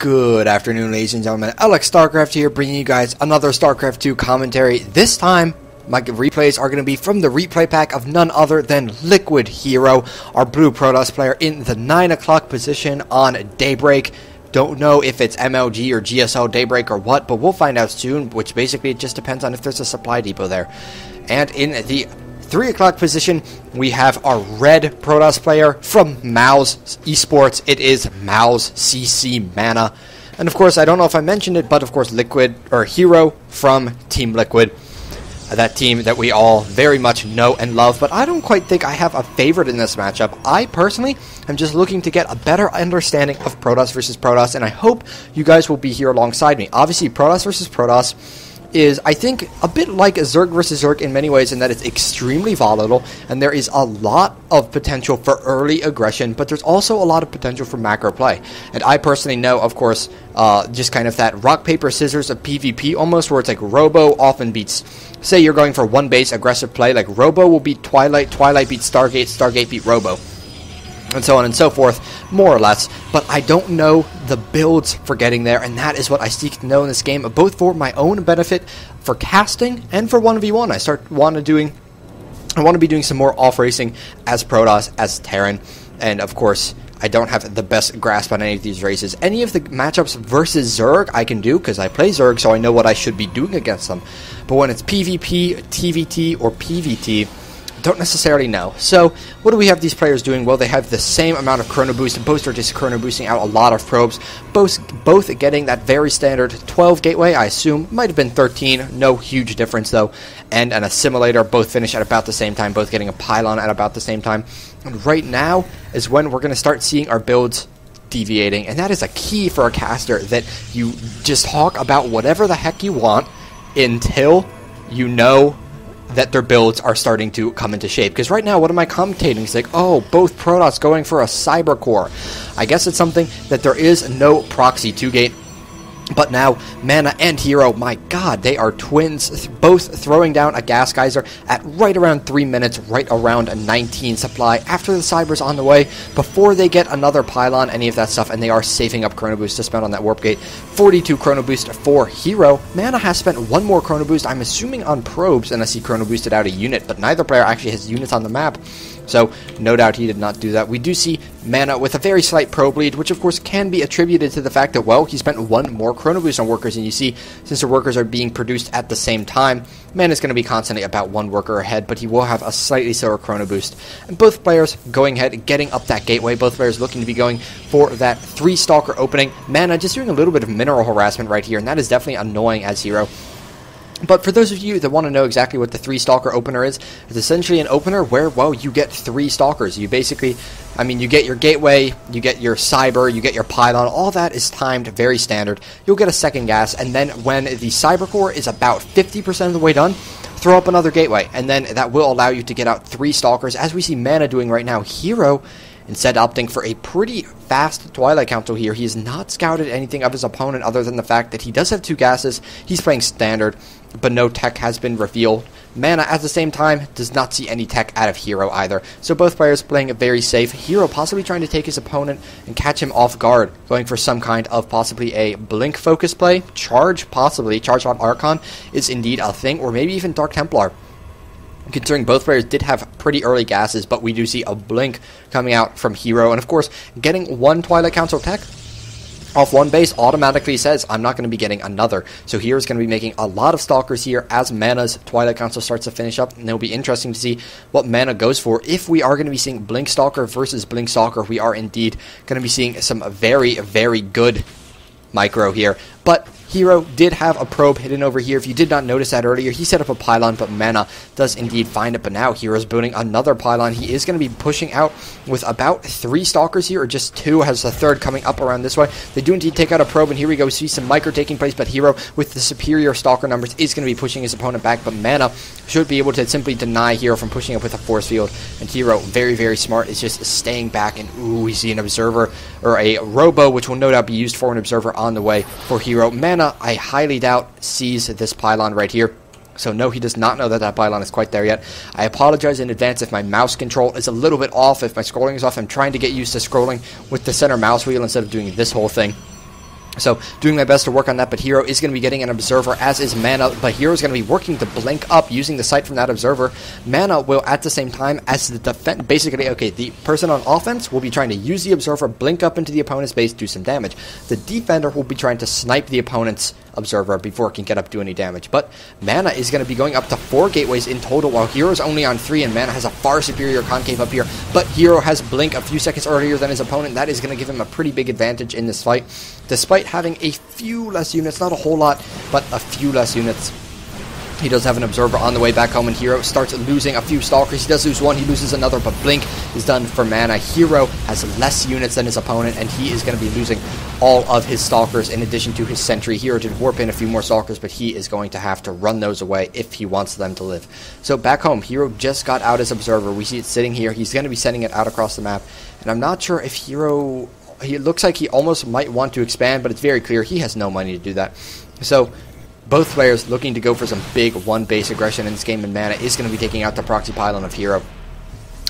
Good afternoon, ladies and gentlemen. Alex StarCraft here, bringing you guys another StarCraft 2 commentary. This time, my replays are going to be from the replay pack of none other than LiquidHerO, our blue Protoss player in the 9 o'clock position on Daybreak. Don't know if it's MLG or GSL Daybreak or what, but we'll find out soon, which basically it just depends on if there's a supply depot there. And in the 3 o'clock position, we have our red Protoss player from Mouz Esports. It is mouzMana. And of course, I don't know if I mentioned it, but of course, LiquidHerO from Team Liquid. That team that we all very much know and love, but I don't quite think I have a favorite in this matchup. I personally am just looking to get a better understanding of Protoss versus Protoss, and I hope you guys will be here alongside me. Obviously, Protoss versus Protoss is, I think, a bit like Zerg versus Zerg in many ways in that it's extremely volatile, and there is a lot of potential for early aggression, but there's also a lot of potential for macro play. And I personally know, of course, just kind of that rock, paper, scissors of PvP almost, where it's like Robo often beats, say you're going for one base aggressive play, like Robo will beat Twilight, Twilight beats Stargate, Stargate beat Robo, and so on and so forth, more or less. But I don't know the builds for getting there, and that is what I seek to know in this game, both for my own benefit, for casting, and for 1v1. I want to be doing some more off-racing as Protoss, as Terran, and of course, I don't have the best grasp on any of these races. Any of the matchups versus Zerg I can do, because I play Zerg, so I know what I should be doing against them. But when it's PvP, TVT, or PvT, don't necessarily know. So, what do we have these players doing? Well, they have the same amount of chrono boost. Both are just chrono boosting out a lot of probes. Both getting that very standard 12 gateway, I assume. Might have been 13. No huge difference, though. And an assimilator, both finish at about the same time. Both getting a pylon at about the same time. And right now is when we're going to start seeing our builds deviating. And that is a key for a caster, that you just talk about whatever the heck you want until you know that their builds are starting to come into shape. Because right now, what am I commentating? It's like, oh, both Protoss going for a Cyber Core. I guess it's something that there is no proxy 2-gate. But now, Mana and Hero, my god, they are twins, both throwing down a gas geyser at right around 3 minutes, right around a 19 supply, after the Cyber's on the way, before they get another pylon, any of that stuff, and they are saving up chrono boost to spend on that warp gate. 42 chrono boost for Hero. Mana has spent one more chrono boost, I'm assuming on probes, unless he chrono boosted out a unit, but neither player actually has units on the map. So, no doubt he did not do that. We do see Mana with a very slight probe lead, which of course can be attributed to the fact that, well, he spent one more chrono boost on workers, and you see, since the workers are being produced at the same time, Mana is going to be constantly about one worker ahead, but he will have a slightly slower chrono boost. And both players going ahead, getting up that gateway, both players looking to be going for that 3-stalker opening. Mana just doing a little bit of mineral harassment right here, and that is definitely annoying as Hero. But for those of you that want to know exactly what the 3-stalker opener is, it's essentially an opener where, well, you get 3 stalkers. You basically, you get your gateway, you get your cyber, you get your pylon, all that is timed very standard. You'll get a second gas, and then when the cyber core is about 50% of the way done, throw up another gateway, and then that will allow you to get out 3 stalkers, as we see Mana doing right now. Hero, instead opting for a pretty fast Twilight Council here. He has not scouted anything of his opponent other than the fact that he does have 2 gases. He's playing standard, but no tech has been revealed. Mana, at the same time, does not see any tech out of Hero either. So both players playing it very safe. Hero possibly trying to take his opponent and catch him off guard, going for some kind of possibly a blink focus play. Charge, possibly. Charge on Archon is indeed a thing, or maybe even Dark Templar. Considering both players did have pretty early gases, but we do see a blink coming out from Hero. And of course, getting one Twilight Council tech off one base automatically says, I'm not going to be getting another. So Hero's going to be making a lot of stalkers here as Mana's Twilight Council starts to finish up. And it'll be interesting to see what Mana goes for. If we are going to be seeing Blink Stalker versus Blink Stalker, we are indeed going to be seeing some very, very good micro here. But Hero did have a probe hidden over here. If you did not notice that earlier, he set up a pylon, but Mana does indeed find it. But now Hero's building another pylon. He is going to be pushing out with about 3 stalkers here, or just 2, has a third coming up around this way. They do indeed take out a probe, and here we go. We see some micro taking place, but Hero, with the superior stalker numbers, is going to be pushing his opponent back. But Mana should be able to simply deny Hero from pushing up with a force field. And Hero, very, very smart, is just staying back. And ooh, we see an observer, or a Robo, which will no doubt be used for an observer on the way for Hero. Mana, I highly doubt, sees this pylon right here. So no, he does not know that that pylon is quite there yet. I apologize in advance if my mouse control is a little bit off, if my scrolling is off. I'm trying to get used to scrolling with the center mouse wheel instead of doing this whole thing. So, doing my best to work on that, but Hero is going to be getting an Observer, as is Mana, but Hero is going to be working to blink up using the sight from that Observer. Mana will, at the same time, as the defense, basically, okay, the person on offense will be trying to use the Observer, blink up into the opponent's base, do some damage. The defender will be trying to snipe the opponent's Observer before it can get up, do any damage. But Mana is going to be going up to 4 gateways in total, while Hero's only on 3, and Mana has a far superior concave up here. But Hero has blink a few seconds earlier than his opponent. That is going to give him a pretty big advantage in this fight, despite having a few less units, not a whole lot, but a few less units. He does have an Observer on the way back home, and Hero starts losing a few Stalkers. He does lose one, he loses another, but Blink is done for Mana. Hero has less units than his opponent, and he is going to be losing all of his Stalkers in addition to his Sentry. Hero did warp in a few more Stalkers, but he is going to have to run those away if he wants them to live. So back home, Hero just got out his Observer. We see it sitting here. He's going to be sending it out across the map, and I'm not sure if Hero... He looks like he almost might want to expand, but it's very clear he has no money to do that. So both players looking to go for some big one-base aggression in this game, and Mana is going to be taking out the proxy pylon of Hero,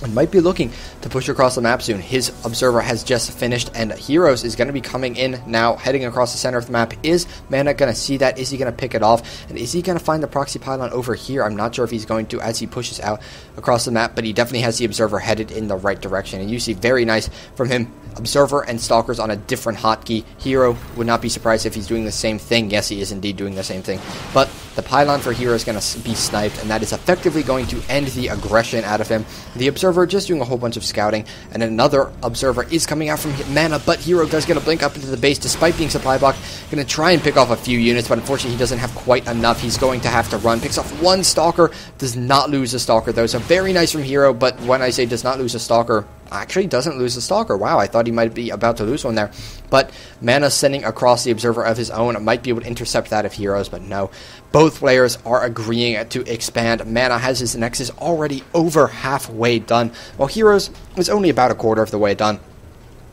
and might be looking to push across the map soon. His Observer has just finished, and Heroes is going to be coming in now, heading across the center of the map. Is Mana going to see that? Is he going to pick it off? And is he going to find the proxy pylon over here? I'm not sure if he's going to as he pushes out across the map, but he definitely has the Observer headed in the right direction. And you see very nice from him. Observer and Stalkers on a different hotkey. Hero would not be surprised if he's doing the same thing. Yes, he is indeed doing the same thing. But the pylon for Hero is going to be sniped, and that is effectively going to end the aggression out of him. The Observer just doing a whole bunch of scouting, and another Observer is coming out from Mana, but Hero does get a blink up into the base despite being supply blocked. Going to try and pick off a few units, but unfortunately he doesn't have quite enough. He's going to have to run. Picks off one Stalker, does not lose a Stalker though, so very nice from Hero, but when I say does not lose a Stalker, actually doesn't lose a Stalker. Wow, I thought he might be about to lose one there. But Mana sending across the Observer of his own might be able to intercept that of Heroes, but no. Both players are agreeing to expand. Mana has his Nexus already over halfway done, while Heroes is only about a quarter of the way done.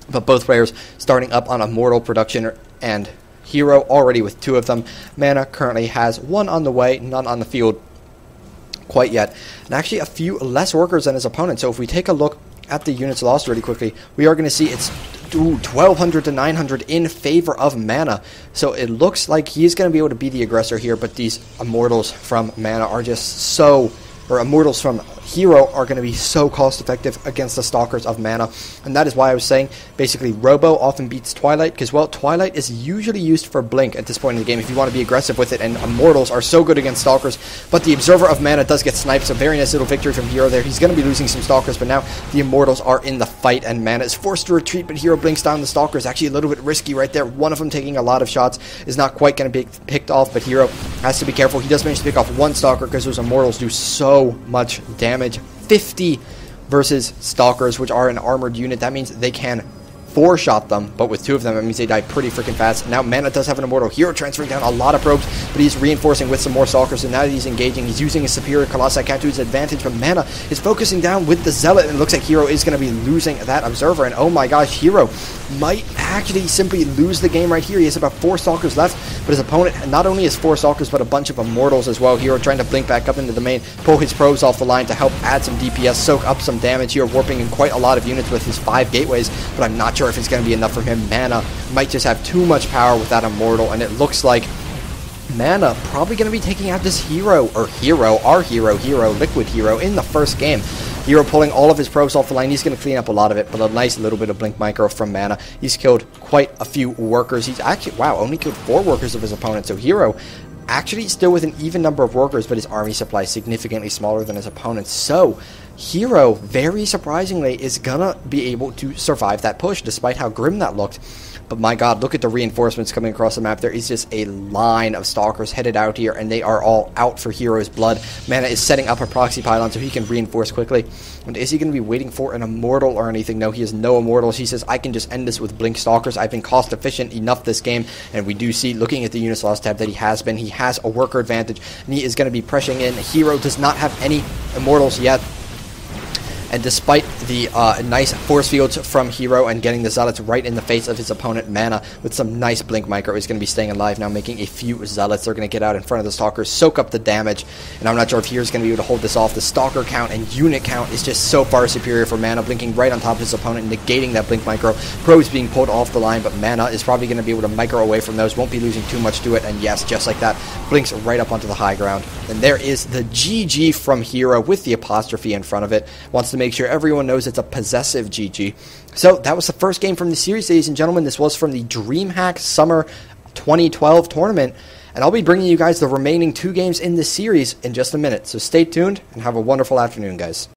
But both players starting up on Immortal production, and Hero already with 2 of them. Mana currently has 1 on the way, none on the field quite yet. And actually a few less workers than his opponent. So if we take a look at the units lost really quickly, we are going to see it's 1,200 to 900 in favor of Mana. So it looks like he's going to be able to be the aggressor here, but these Immortals from Mana are just so... or Immortals from Hero are going to be so cost effective against the Stalkers of Mana. And that is why I was saying basically Robo often beats Twilight, because well, Twilight is usually used for blink at this point in the game if you want to be aggressive with it, and Immortals are so good against Stalkers. But the Observer of Mana does get sniped, so very nice little victory from Hero there. He's going to be losing some Stalkers, but now the Immortals are in the fight, and Mana is forced to retreat, but Hero blinks down the Stalkers. Actually a little bit risky right there. One of them taking a lot of shots is not quite going to be picked off, but Hero has to be careful. He does manage to pick off 1 Stalker because those Immortals do so much damage. 50 versus Stalkers, which are an armored unit. That means they can 4-shot them, but with 2 of them, it means they die pretty freaking fast. Now Mana does have an Immortal. Hero transferring down a lot of probes, but he's reinforcing with some more Stalkers, and now that he's engaging, he's using his superior Colossi count to his advantage, but Mana is focusing down with the Zealot, and it looks like Hero is going to be losing that Observer, and oh my gosh, Hero might actually simply lose the game right here. He has about 4 Stalkers left, but his opponent not only has 4 Stalkers, but a bunch of Immortals as well. Hero trying to blink back up into the main, pull his probes off the line to help add some DPS, soak up some damage. Hero warping in quite a lot of units with his 5 gateways, but I'm not sure if it's going to be enough for him. Mana might just have too much power with that Immortal, and it looks like Mana probably going to be taking out this Hero, or our hero, LiquidHerO, in the first game. Hero pulling all of his probes off the line. He's going to clean up a lot of it, but a nice little bit of Blink Micro from Mana. He's killed quite a few workers. He's actually, wow, only killed 4 workers of his opponent, so Hero actually still with an even number of workers, but his army supply is significantly smaller than his opponent's. So Hero, very surprisingly, is gonna be able to survive that push, despite how grim that looked. But my god, look at the reinforcements coming across the map. There is just a line of Stalkers headed out here, and they are all out for Hero's blood. Mana is setting up a proxy pylon so he can reinforce quickly. And is he going to be waiting for an Immortal or anything? No, he has no Immortals. He says, I can just end this with Blink Stalkers. I've been cost efficient enough this game. And we do see, looking at the units lost tab, that he has been. He has a worker advantage, and he is going to be pressing in. Hero does not have any Immortals yet. and despite the nice force fields from Hero and getting the Zealots right in the face of his opponent, Mana, with some nice Blink Micro, is going to be staying alive now, making a few Zealots. They're going to get out in front of the Stalkers, soak up the damage, and I'm not sure if Hero's going to be able to hold this off. The Stalker count and unit count is just so far superior for Mana, blinking right on top of his opponent, negating that Blink Micro. Probes being pulled off the line, but Mana is probably going to be able to micro away from those, won't be losing too much to it, and yes, just like that, blinks right up onto the high ground. And there is the GG from Hero with the apostrophe in front of it. Wants to make sure everyone knows it's a possessive GG. So that was the first game from the series, ladies and gentlemen. This was from the DreamHack Summer 2012 tournament, and I'll be bringing you guys the remaining 2 games in this series in just a minute. So stay tuned and have a wonderful afternoon, guys.